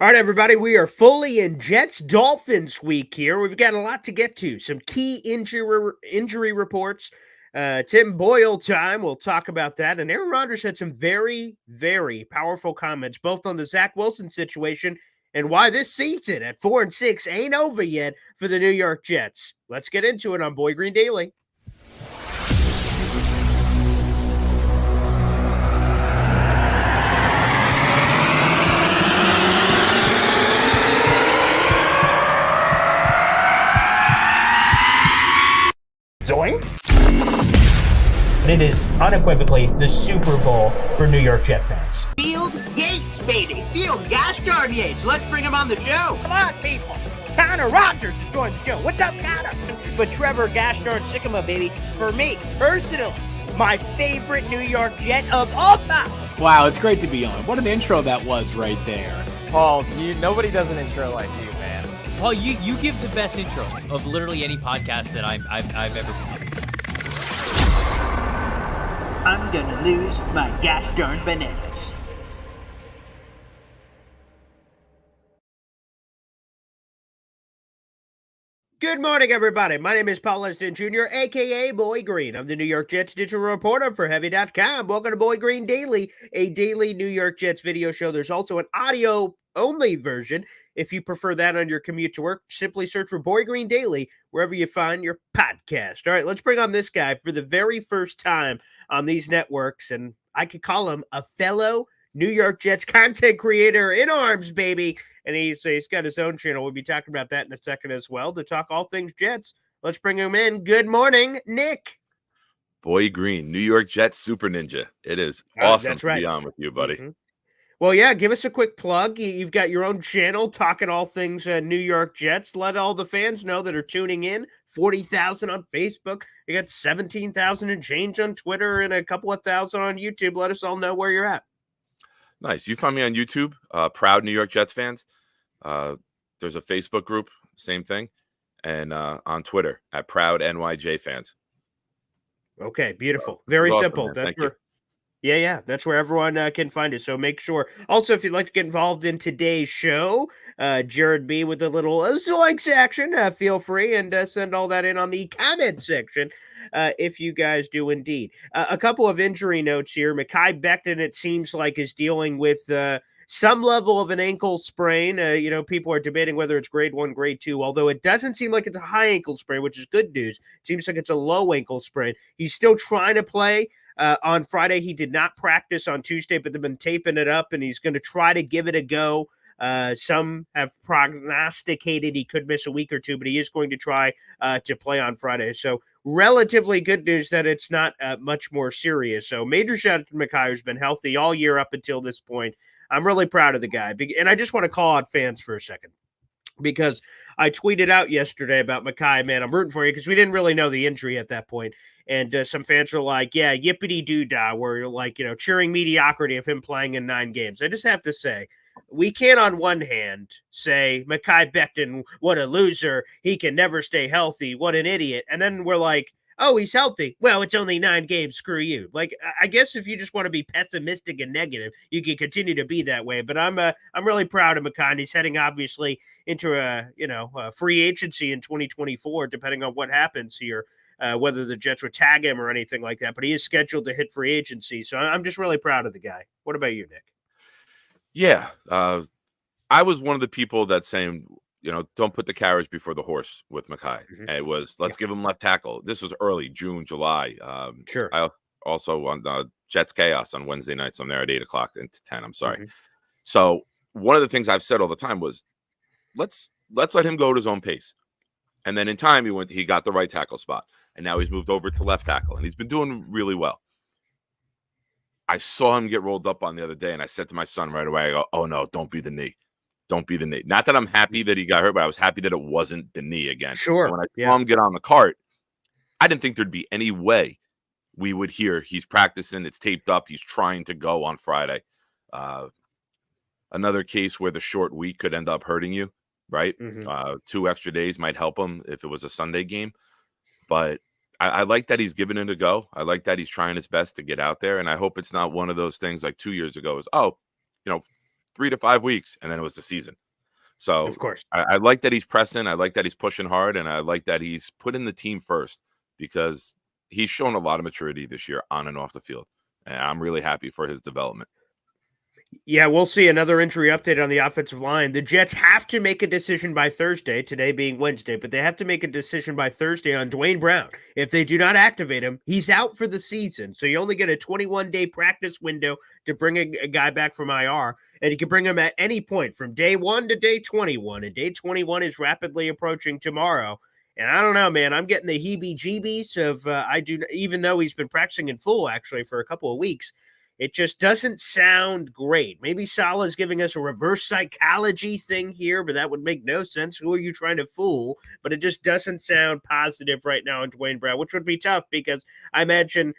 All right, everybody, we are fully in Jets Dolphins week here. We've got a lot to get to. Some key injury reports. Tim Boyle time. We'll talk about that. And Aaron Rodgers had some very, very powerful comments, both on the Zach Wilson situation and why this season at 4-6 ain't over yet for the New York Jets. Let's get into it on Boy Green Daily. It is unequivocally the Super Bowl for New York Jet fans. Field Yates, baby. Field gosh darn Yates. Let's bring him on the show. Come on, people. Connor Rodgers is joining the show. What's up, Connor? But Trevor gosh darn Sycamore, baby, for me, personally, my favorite New York Jet of all time. Wow, it's great to be on. What an intro that was right there. Paul, nobody does an intro like you, man. Paul, you give the best intro of literally any podcast that I've ever seen. I'm gonna lose my gosh darn bananas. Good morning, everybody. My name is Paul Leston Jr., a.k.a. Boy Green. I'm the New York Jets digital reporter for Heavy.com. Welcome to Boy Green Daily, a daily New York Jets video show. There's also an audio-only version. If you prefer that on your commute to work, simply search for Boy Green Daily wherever you find your podcast. All right, let's bring on this guy for the very first time on these networks, and I could call him a fellow New York Jets content creator in arms, baby. And he's got his own channel. We'll be talking about that in a second as well to talk all things Jets. Let's bring him in. Good morning, Nick. Boy Green, New York Jets super ninja. It is awesome to be on with you, buddy. Mm-hmm. Well, yeah, give us a quick plug. You've got your own channel talking all things New York Jets. Let all the fans know that are tuning in. 40,000 on Facebook. You got 17,000 and change on Twitter and a couple of thousand on YouTube. Let us all know where you're at. Nice. You find me on YouTube, Proud New York Jets Fans. There's a Facebook group, same thing. And on Twitter at Proud NYJ Fans. Okay, beautiful. Very simple. Man. That's Thank where. you. Yeah, that's where everyone can find it. So make sure. Also, if you'd like to get involved in today's show, Jared B with a little zoinks action, feel free and send all that in on the comment section if you guys do indeed. A couple of injury notes here. Mekhi Becton, it seems like, is dealing with some level of an ankle sprain. People are debating whether it's grade 1, grade 2, although it doesn't seem like it's a high ankle sprain, which is good news. It seems like it's a low ankle sprain. He's still trying to play. On Friday, he did not practice on Tuesday, but they've been taping it up, and he's going to try to give it a go. Some have prognosticated he could miss a week or two, but he is going to try to play on Friday. So relatively good news that it's not much more serious. So major shout out to Mekhi, who's been healthy all year up until this point. I'm really proud of the guy. And I just want to call out fans for a second, because I tweeted out yesterday about Mekhi, man, I'm rooting for you, because we didn't really know the injury at that point. And some fans are like, yeah, yippity-doo-dah, where you're like, cheering mediocrity of him playing in 9 games. I just have to say, we can't on one hand say, Mekhi Becton, what a loser. He can never stay healthy. What an idiot. And then we're like, oh, he's healthy. Well, it's only 9 games. Screw you. Like, I guess if you just want to be pessimistic and negative, you can continue to be that way. But I'm really proud of Mekhi. He's heading obviously into a free agency in 2024, depending on what happens here. Whether the Jets would tag him or anything like that, but he is scheduled to hit free agency. So I'm just really proud of the guy. What about you, Nick? Yeah. I was one of the people that's saying, don't put the carriage before the horse with Mekhi. Mm-hmm. It was, let's give him left tackle. This was early, June, July. Sure. I also on Jets Chaos on Wednesday nights. I'm there at 8 o'clock into 10. I'm sorry. Mm-hmm. So one of the things I've said all the time was, let's let him go at his own pace. And then in time, he got the right tackle spot. And now he's moved over to left tackle. And he's been doing really well. I saw him get rolled up on the other day. And I said to my son right away, I go, oh, no, don't be the knee. Don't be the knee. Not that I'm happy that he got hurt, but I was happy that it wasn't the knee again. Sure. And when I saw him get on the cart, I didn't think there'd be any way we would hear he's practicing. It's taped up. He's trying to go on Friday. Another case where the short week could end up hurting you. Right? Mm-hmm. 2 extra days might help him if it was a Sunday game. But I like that he's giving it a go. I like that he's trying his best to get out there. And I hope it's not one of those things like 2 years ago is, 3 to 5 weeks, and then it was the season. So Of course. I like that he's pressing. I like that he's pushing hard, and I like that he's putting the team first because he's shown a lot of maturity this year on and off the field. And I'm really happy for his development. Yeah, we'll see another injury update on the offensive line. The Jets have to make a decision by Thursday, today being Wednesday, but they have to make a decision by Thursday on Dwayne Brown. If they do not activate him, he's out for the season. So you only get a 21-day practice window to bring a guy back from IR, and you can bring him at any point from day 1 to day 21, and day 21 is rapidly approaching tomorrow. And I don't know, man. I'm getting the heebie-jeebies of even though he's been practicing in full actually for a couple of weeks. It just doesn't sound great. Maybe Salah's giving us a reverse psychology thing here, but that would make no sense. Who are you trying to fool? But it just doesn't sound positive right now on Dwayne Brown, which would be tough because I imagine,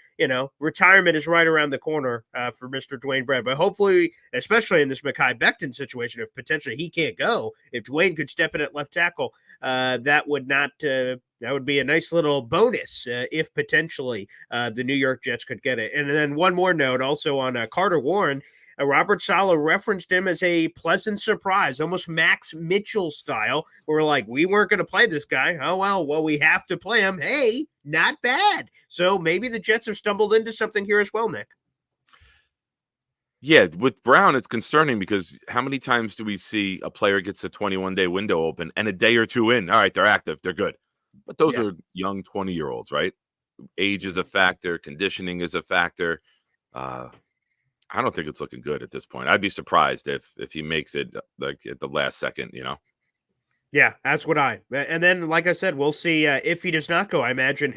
retirement is right around the corner for Mr. Dwayne Brown. But hopefully, especially in this Mekhi Becton situation, if potentially he can't go, if Dwayne could step in at left tackle, that would be a nice little bonus if potentially the New York Jets could get it. And then one more note also on Carter Warren. Robert Saleh referenced him as a pleasant surprise, almost Max Mitchell style. We're like, we weren't going to play this guy. Oh, well, we have to play him. Hey, not bad. So maybe the Jets have stumbled into something here as well, Nick. Yeah, with Brown, it's concerning because how many times do we see a player gets a 21-day window open and a day or two in, all right, they're active, they're good. But those are young 20-year-olds, right? Age is a factor. Conditioning is a factor. I don't think it's looking good at this point. I'd be surprised if he makes it like at the last second, Yeah, that's what and then, like I said, we'll see if he does not go. I imagine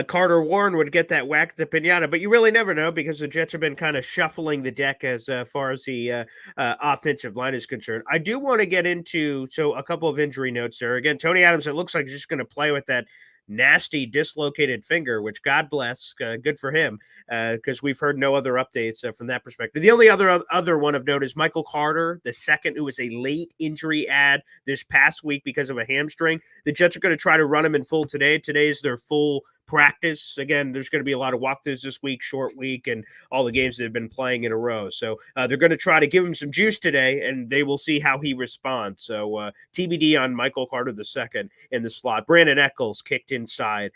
Carter Warren would get that whack at the pinata, but you really never know because the Jets have been kind of shuffling the deck as far as the offensive line is concerned. I do want to get into a couple of injury notes there. Again, Tony Adams, it looks like he's just going to play with that nasty dislocated finger, which God bless, good for him, because we've heard no other updates from that perspective. The only other one of note is Michael Carter, the second, who was a late injury add this past week because of a hamstring. The Jets are going to try to run him in full today. Today is their full practice. Again, there's going to be a lot of walkthroughs this week, short week, and all the games that have been playing in a row. So they're going to try to give him some juice today, and they will see how he responds. So TBD on Michael Carter the second in the slot. Brandon Eccles kicked inside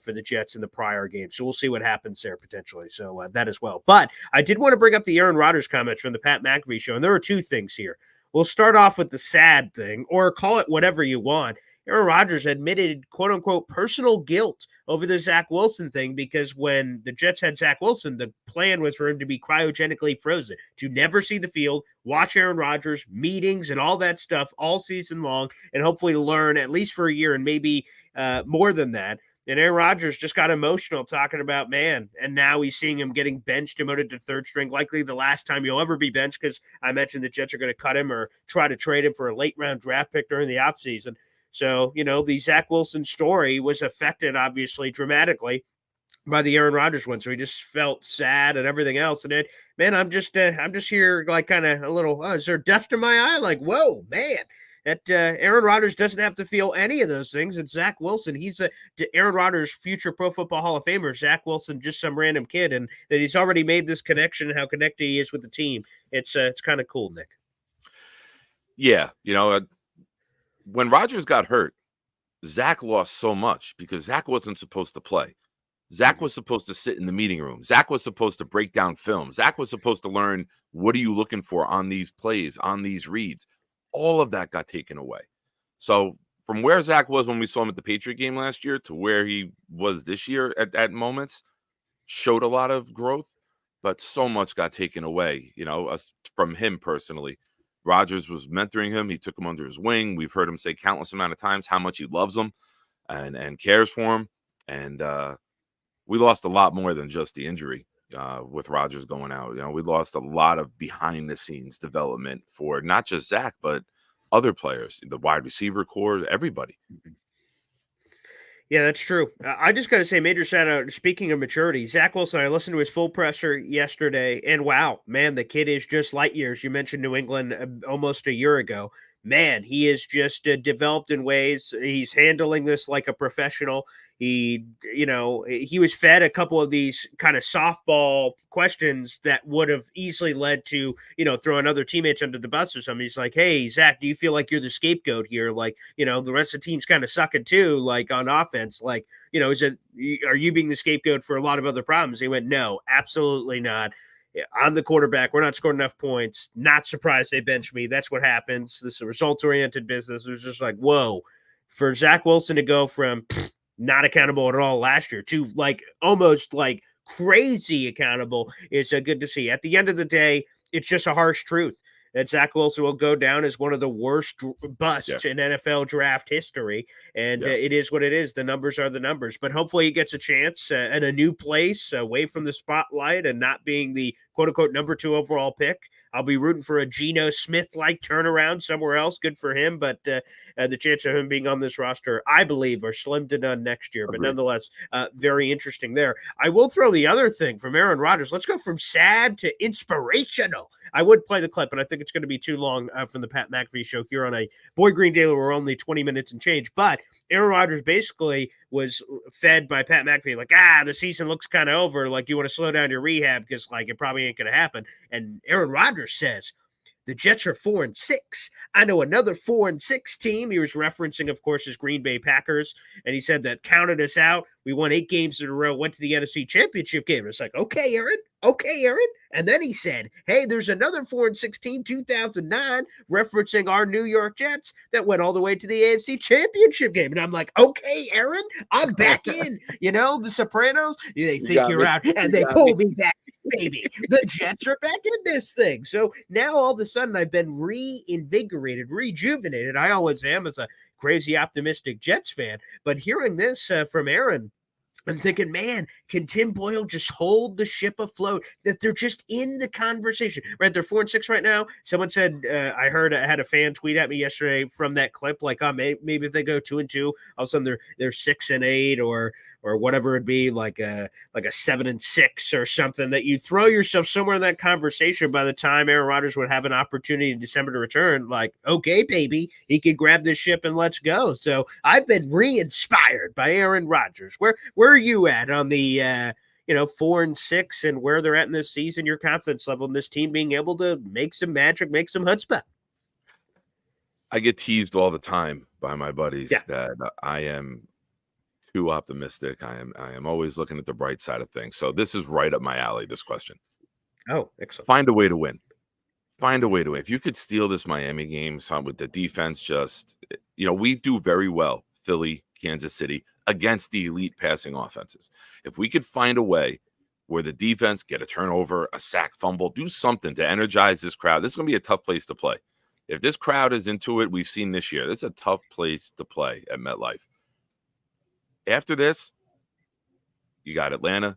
for the Jets in the prior game. So we'll see what happens there potentially. So that as well. But I did want to bring up the Aaron Rodgers comments from the Pat McAfee show, and there are two things here. We'll start off with the sad thing, or call it whatever you want. Aaron Rodgers admitted, quote unquote, personal guilt over the Zach Wilson thing because when the Jets had Zach Wilson, the plan was for him to be cryogenically frozen, to never see the field, watch Aaron Rodgers, meetings, and all that stuff all season long, and hopefully learn at least for a year and maybe more than that. And Aaron Rodgers just got emotional talking about, man, and now he's seeing him getting benched, demoted to third string, likely the last time he'll ever be benched because I mentioned the Jets are going to cut him or try to trade him for a late-round draft pick during the offseason. So, the Zach Wilson story was affected, obviously, dramatically by the Aaron Rodgers one. So he just felt sad and everything else. And then, man, I'm just here like kind of a little, is there dust in my eye? Like, whoa, man. That Aaron Rodgers doesn't have to feel any of those things. And Zach Wilson, he's Aaron Rodgers, future Pro Football Hall of Famer. Zach Wilson, just some random kid, and that he's already made this connection and how connected he is with the team. It's kind of cool, Nick. Yeah, when Rodgers got hurt, Zach lost so much because Zach wasn't supposed to play. Zach was supposed to sit in the meeting room. Zach was supposed to break down film. Zach was supposed to learn what are you looking for on these plays, on these reads. All of that got taken away. So from where Zach was when we saw him at the Patriot game last year to where he was this year at moments, showed a lot of growth, but so much got taken away, from him personally. Rodgers was mentoring him. He took him under his wing. We've heard him say countless amount of times how much he loves him and cares for him. And we lost a lot more than just the injury with Rodgers going out. We lost a lot of behind-the-scenes development for not just Zach, but other players, the wide receiver core, everybody. Yeah, that's true. I just got to say, major shout out. Speaking of maturity, Zach Wilson, I listened to his full presser yesterday, and wow, man, the kid is just light years. You mentioned New England almost a year ago. man, he is just developed in ways. He's handling this like a professional. He, he was fed a couple of these kind of softball questions that would have easily led to, throwing other teammates under the bus or something. He's like, hey, Zach, do you feel like you're the scapegoat here? Like, the rest of the team's kind of sucking too, like on offense. Like, are you being the scapegoat for a lot of other problems? He went, no, absolutely not. I'm the quarterback. We're not scoring enough points. Not surprised they benched me. That's what happens. This is a results-oriented business. It was just like, whoa. For Zach Wilson to go from not accountable at all last year to like almost like crazy accountable is good to see. At the end of the day, it's just a harsh truth that Zach Wilson will go down as one of the worst busts in NFL draft history. And it is what it is. The numbers are the numbers. But hopefully he gets a chance in a new place, away from the spotlight and not being the quote-unquote number 2 overall pick. I'll be rooting for a Geno Smith-like turnaround somewhere else. Good for him. But the chance of him being on this roster, I believe, are slim to none next year. But nonetheless, very interesting there. I will throw the other thing from Aaron Rodgers. Let's go from sad to inspirational. I would play the clip, but I think it's going to be too long from the Pat McAfee show here on a Boy Green Daily. We're only 20 minutes and change. But Aaron Rodgers basically was fed by Pat McAfee, like, the season looks kind of over. Like, you want to slow down your rehab because, like, it probably ain't going to happen. And Aaron Rodgers says, the Jets are 4-6. I know another 4-6 team. He was referencing, of course, his Green Bay Packers. And he said that counted us out. We won 8 games in a row, went to the NFC Championship game. It's like, okay, Aaron. And then he said, hey, there's another 4-6 team, 2009, referencing our New York Jets that went all the way to the AFC Championship game. And I'm like, okay, Aaron, I'm back in. The Sopranos, they think you're out, and they pull me back. Baby, the Jets are back in this thing. So now all of a sudden I've been reinvigorated, rejuvenated. I always am as a crazy optimistic Jets fan. But hearing this from Aaron, I'm thinking, man, can Tim Boyle just hold the ship afloat? That they're just in the conversation, right? They're 4-6 right now. Someone said, I had a fan tweet at me yesterday from that clip, like, maybe if they go 2-2, all of a sudden they're 6-8 or whatever it'd be, like a 7-6 or something. That you throw yourself somewhere in that conversation. By the time Aaron Rodgers would have an opportunity in December to return, like, okay, baby, he could grab this ship and let's go. So I've been re-inspired by Aaron Rodgers. Where are you at on the 4-6 and where they're at in this season? Your confidence level in this team being able to make some magic, make some chutzpah? I get teased all the time by my buddies that I am too optimistic. I am always looking at the bright side of things. So this is right up my alley, this question. Oh, excellent. Find a way to win. Find a way to win. If you could steal this Miami game with the defense, we do very well, Philly, Kansas City, against the elite passing offenses. If we could find a way where the defense get a turnover, a sack, fumble, do something to energize this crowd, this is going to be a tough place to play. If this crowd is into it, we've seen this year, this is a tough place to play at MetLife. After this, you got Atlanta,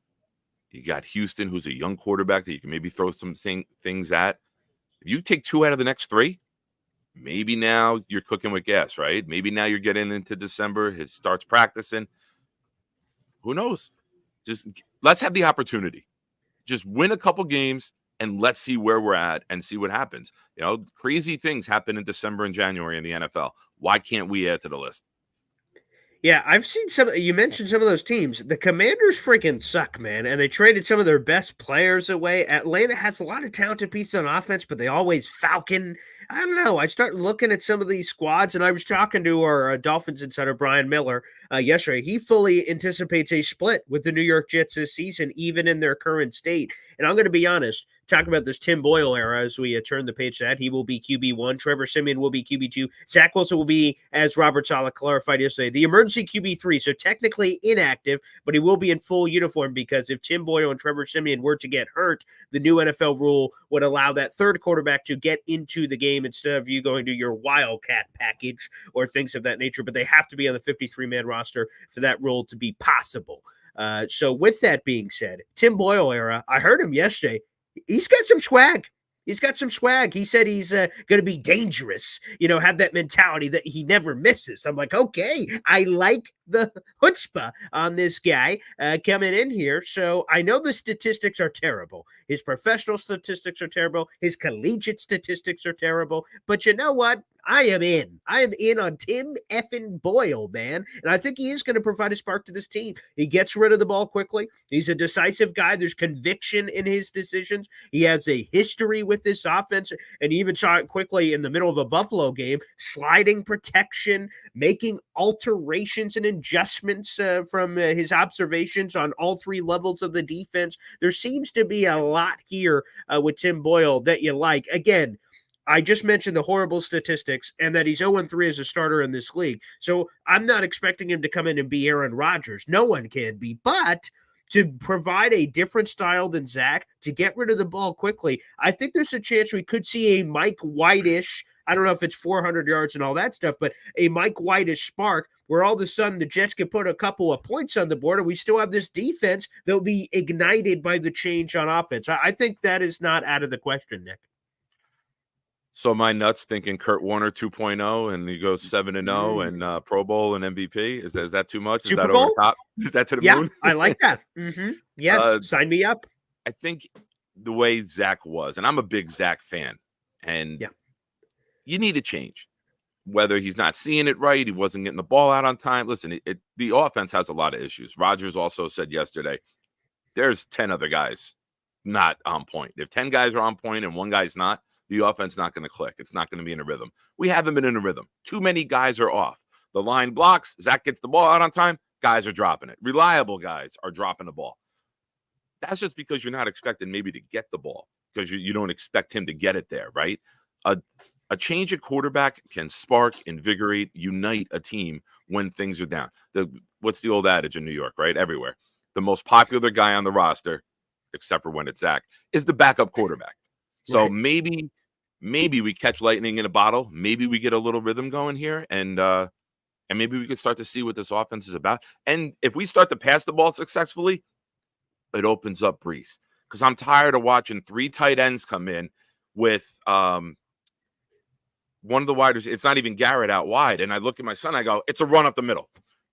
you got Houston, who's a young quarterback that you can maybe throw some things at. If you take 2 out of the next 3, maybe now you're cooking with gas, right? Maybe now you're getting into December. He starts practicing. Who knows? Just let's have the opportunity. Just win a couple games and let's see where we're at and see what happens. Crazy things happen in December and January in the NFL. Why can't we add to the list? Yeah, I've seen you mentioned some of those teams. The Commanders freaking suck, man. And they traded some of their best players away. Atlanta has a lot of talented pieces on offense, but they always falcon. I don't know. I start looking at some of these squads, and I was talking to our Dolphins insider, Brian Miller, yesterday. He fully anticipates a split with the New York Jets this season, even in their current state. And I'm going to be honest, talk about this Tim Boyle era as we turn the page to that. He will be QB1. Trevor Siemian will be QB2. Zach Wilson will be, as Robert Saleh clarified yesterday, the emergency QB3. So technically inactive, but he will be in full uniform because if Tim Boyle and Trevor Siemian were to get hurt, the new NFL rule would allow that third quarterback to get into the game instead of you going to your Wildcat package or things of that nature. But they have to be on the 53-man roster for that rule to be possible. So with that being said, Tim Boyle era, I heard him yesterday. He's got some swag. He's got some swag. He said he's going to be dangerous, have that mentality that he never misses. I'm like, okay, I like the chutzpah on this guy coming in here. So I know the statistics are terrible. His professional statistics are terrible. His collegiate statistics are terrible. But you know what? I am in. I am in on Tim effing Boyle, man. And I think he is going to provide a spark to this team. He gets rid of the ball quickly. He's a decisive guy. There's conviction in his decisions. He has a history with this offense, and he even saw it quickly in the middle of a Buffalo game, sliding protection, making alterations and adjustments from his observations on all three levels of the defense. There seems to be a lot here with Tim Boyle that you like. Again, I just mentioned the horrible statistics and that he's 0-3 as a starter in this league. So I'm not expecting him to come in and be Aaron Rodgers. No one can be. But to provide a different style than Zach, to get rid of the ball quickly, I think there's a chance we could see a Mike White-ish, I don't know if it's 400 yards and all that stuff, but a Mike White-ish spark where all of a sudden the Jets can put a couple of points on the board and we still have this defense that will be ignited by the change on offense. I think that is not out of the question, Nick. So my nuts thinking Kurt Warner 2.0 and he goes 7-0 and Pro Bowl and MVP. Is that too much? Super is that Bowl? over top? Is that to the Yeah, moon? I like that. Yes, sign me up. I think the way Zach was, and I'm a big Zach fan, and you need a change. Whether he's not seeing it right, he wasn't getting the ball out on time. Listen, the offense has a lot of issues. Rodgers also said yesterday, there's 10 other guys not on point. If 10 guys are on point and one guy's not, the offense not going to click. It's not going to be in a rhythm. We haven't been in a rhythm. Too many guys are off. The line blocks. Zach gets the ball out on time. Guys are dropping it. Reliable guys are dropping the ball. That's just because you're not expecting maybe to get the ball because you don't expect him to get it there, right? A change at quarterback can spark, invigorate, unite a team when things are down. What's the old adage in New York, right? Everywhere. The most popular guy on the roster, except for when it's Zach, is the backup quarterback. So maybe we catch lightning in a bottle. Maybe we get a little rhythm going here, and maybe we could start to see what this offense is about. And if we start to pass the ball successfully, it opens up Brees. Because I'm tired of watching 3 tight ends come in with one of the wide receivers. It's not even Garrett out wide. And I look at my son, I go, it's a run up the middle.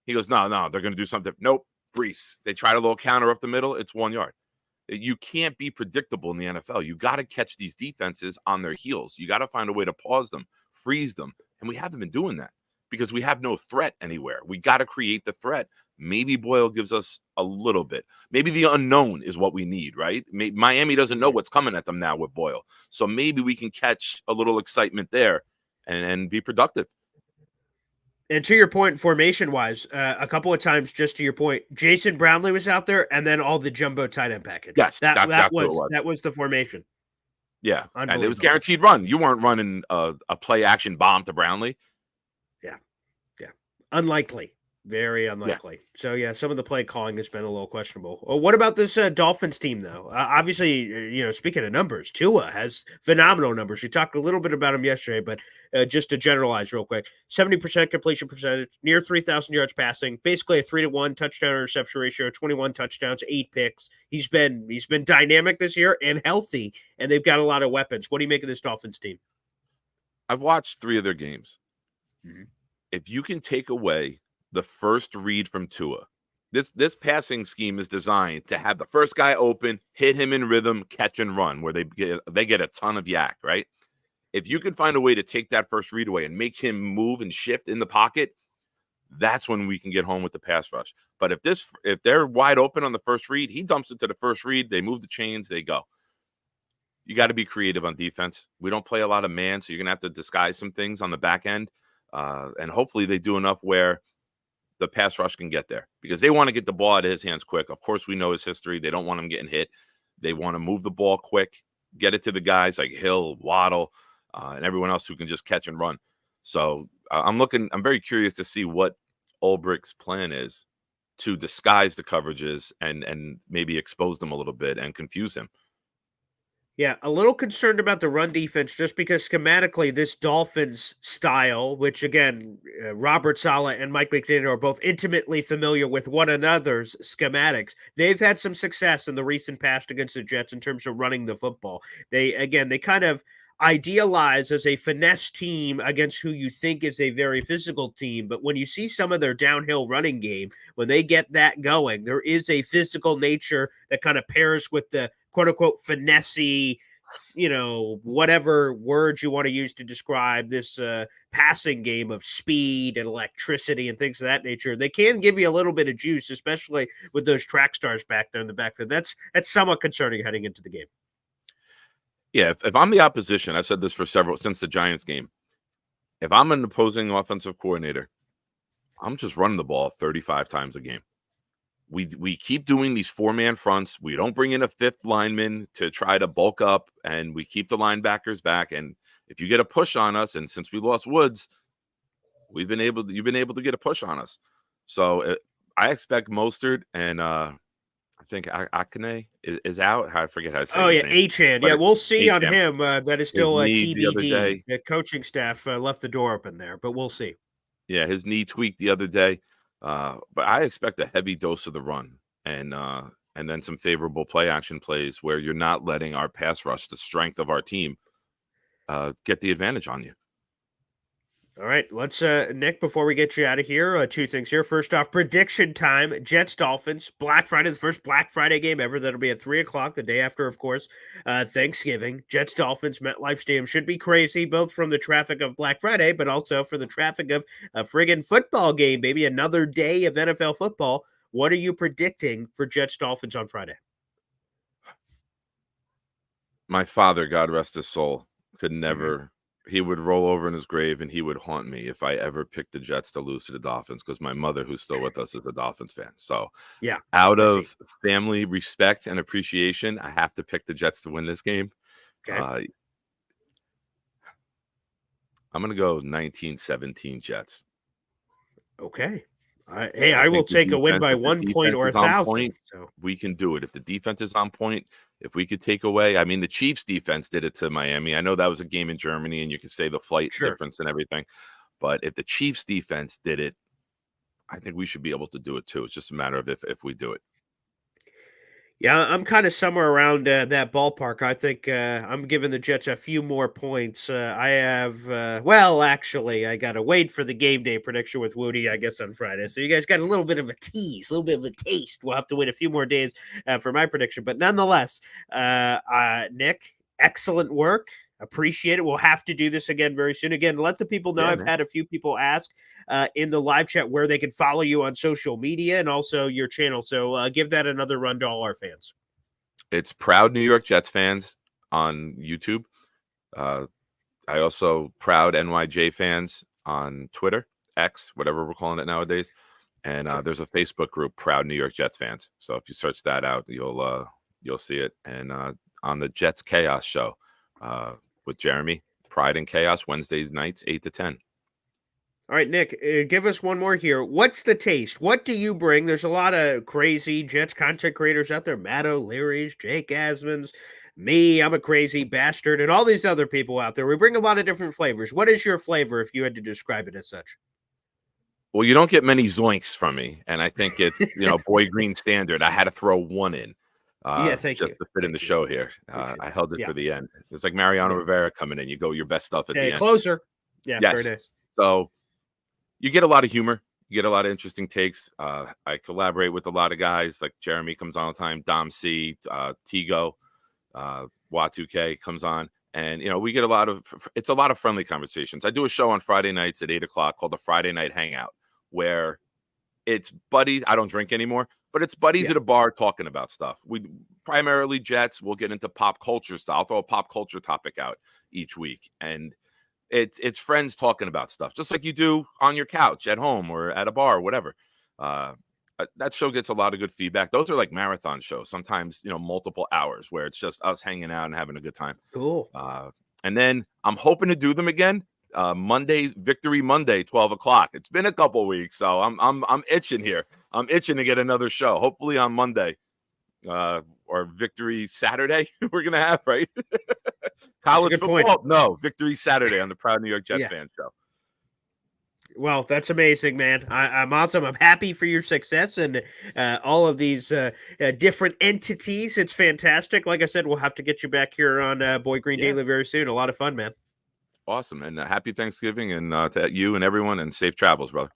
He goes, no, they're going to do something. Nope, Brees. They tried a little counter up the middle. It's 1 yard. You can't be predictable in the NFL. You got to catch these defenses on their heels. You got to find a way to pause them, freeze them. And we haven't been doing that because we have no threat anywhere. We got to create the threat. Maybe Boyle gives us a little bit. Maybe the unknown is what we need, right? Miami doesn't know what's coming at them now with Boyle. So maybe we can catch a little excitement there and be productive. And to your point, formation-wise, a couple of times, just to your point, Jason Brownlee was out there, and then all the jumbo tight end package. Yes, that was the formation. Yeah, and it was guaranteed run. You weren't running a play-action bomb to Brownlee. Yeah. Unlikely. Very unlikely. So, some of the play calling has been a little questionable. Well, what about this Dolphins team, though? Obviously, speaking of numbers, Tua has phenomenal numbers. We talked a little bit about him yesterday, but just to generalize real quick, 70% completion percentage, near 3,000 yards passing, basically a 3-to-1 touchdown interception ratio, 21 touchdowns, 8 picks. He's been dynamic this year and healthy, and they've got a lot of weapons. What do you make of this Dolphins team? I've watched 3 of their games. Mm-hmm. If you can take away the first read from Tua, this passing scheme is designed to have the first guy open, hit him in rhythm, catch and run, where they get a ton of yak, right? If you can find a way to take that first read away and make him move and shift in the pocket, that's when we can get home with the pass rush. But if they're wide open on the first read, he dumps it to the first read, they move the chains, they go. You got to be creative on defense. We don't play a lot of man, so you're going to have to disguise some things on the back end. And hopefully they do enough where the pass rush can get there because they want to get the ball out of his hands quick. Of course, we know his history. They don't want him getting hit. They want to move the ball quick, get it to the guys like Hill, Waddle, and everyone else who can just catch and run. So I'm very curious to see what Ulbricht's plan is to disguise the coverages and maybe expose them a little bit and confuse him. Yeah, a little concerned about the run defense just because schematically this Dolphins style, which again, Robert Saleh and Mike McDaniel are both intimately familiar with one another's schematics. They've had some success in the recent past against the Jets in terms of running the football. They kind of, idealized as a finesse team against who you think is a very physical team. But when you see some of their downhill running game, when they get that going, there is a physical nature that kind of pairs with the quote unquote finesse, whatever words you want to use to describe this passing game of speed and electricity and things of that nature. They can give you a little bit of juice, especially with those track stars back there in the backfield. That's somewhat concerning heading into the game. Yeah, if I'm the opposition, I've said this since the Giants game. If I'm an opposing offensive coordinator, I'm just running the ball 35 times a game. We keep doing these 4-man fronts. We don't bring in a fifth lineman to try to bulk up, and we keep the linebackers back. And if you get a push on us, and since we lost Woods, you've been able to get a push on us. So I expect Mostert and I think Akane is out. I forget how to say his name. Achane. Yeah, we'll see on him. That is still a TBD. The coaching staff left the door open there, but we'll see. Yeah, his knee tweaked the other day. But I expect a heavy dose of the run and then some favorable play action plays where you're not letting our pass rush, the strength of our team, get the advantage on you. All right, let's Nick, before we get you out of here, two things here. First off, prediction time: Jets Dolphins, Black Friday, the first Black Friday game ever. That'll be at 3:00, the day after, of course, Thanksgiving. Jets Dolphins, MetLife Stadium should be crazy, both from the traffic of Black Friday, but also for the traffic of a friggin' football game, baby. Another day of NFL football. What are you predicting for Jets Dolphins on Friday? My father, God rest his soul, could never. He would roll over in his grave and he would haunt me if I ever picked the Jets to lose to the Dolphins, because my mother, who's still with us, is a Dolphins fan. So yeah, out of family respect and appreciation, I have to pick the Jets to win this game. Okay. I'm going to go 19-17 Jets. Okay. I will take a win by 1 point or 1,000. So we can do it. If the defense is on point, if we could take away, I mean, the Chiefs defense did it to Miami. I know that was a game in Germany and you could say the flight difference and everything, but if the Chiefs defense did it, I think we should be able to do it too. It's just a matter of if we do it. Yeah, I'm kind of somewhere around that ballpark. I think I'm giving the Jets a few more points. I have, actually, I got to wait for the game day prediction with Woody, I guess, on Friday. So you guys got a little bit of a tease, a little bit of a taste. We'll have to wait a few more days for my prediction. But nonetheless, Nick, excellent work. Appreciate it. We'll have to do this again very soon. Again, let the people know. I've had a few people ask in the live chat where they can follow you on social media and also your channel. So give that another run to all our fans. It's Proud New York Jets fans on YouTube. I also Proud NYJ fans on Twitter, X, whatever we're calling it nowadays. And there's a Facebook group, Proud New York Jets fans. So if you search that out, you'll see it. And on the Jets Chaos show with Jeremy, Pride and Chaos, Wednesdays nights, 8 to 10. All right, Nick, give us one more here. What's the taste? What do you bring? There's a lot of crazy Jets content creators out there. Matt O'Leary's, Jake Asman's, me, I'm a crazy bastard, and all these other people out there. We bring a lot of different flavors. What is your flavor if you had to describe it as such? Well, you don't get many zoinks from me, and I think it's, Boy Green standard. I had to throw one in. Thank you. To fit in the show here. I held it for the end. It's like Mariano Rivera coming in. You go your best stuff at the end. Closer. Yeah, yes. Very nice. So you get a lot of humor. You get a lot of interesting takes. I collaborate with a lot of guys. Like Jeremy comes on all the time. Dom C, Tigo, Y2K comes on. And, we get it's a lot of friendly conversations. I do a show on Friday nights at 8 o'clock called the Friday Night Hangout, where it's buddies. I don't drink anymore, but it's buddies at a bar talking about stuff. We primarily Jets. We'll get into pop culture stuff. I'll throw a pop culture topic out each week. And it's friends talking about stuff, just like you do on your couch at home or at a bar or whatever. That show gets a lot of good feedback. Those are like marathon shows, sometimes, multiple hours where it's just us hanging out and having a good time. Cool. And then I'm hoping to do them again. Monday, Victory Monday, 12 o'clock. It's been a couple weeks, so I'm itching here. I'm itching to get another show. Hopefully on Monday, or Victory Saturday. We're gonna have right. College football. Point. No, Victory Saturday on the Proud New York Jets fan show. Well, that's amazing, man. I'm awesome. I'm happy for your success and all of these different entities. It's fantastic. Like I said, we'll have to get you back here on Boy Green Yeah. Daily very soon. A lot of fun, man. Awesome. And happy Thanksgiving and to you and everyone, and safe travels, brother.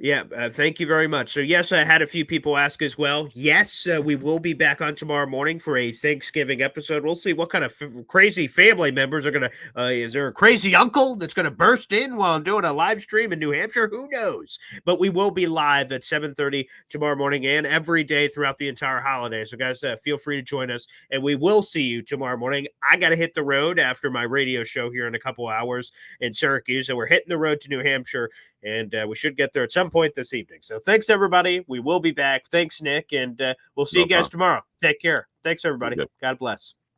Yeah, thank you very much. So, yes, I had a few people ask as well. Yes, we will be back on tomorrow morning for a Thanksgiving episode. We'll see what kind of crazy family members are going to. Is there a crazy uncle that's going to burst in while I'm doing a live stream in New Hampshire? Who knows? But we will be live at 7:30 tomorrow morning and every day throughout the entire holiday. So, guys, feel free to join us, and we will see you tomorrow morning. I got to hit the road after my radio show here in a couple hours in Syracuse, and we're hitting the road to New Hampshire. And we should get there at some point this evening. So thanks, everybody. We will be back. Thanks, Nick. And we'll see you guys tomorrow. Take care. Thanks, everybody. God bless.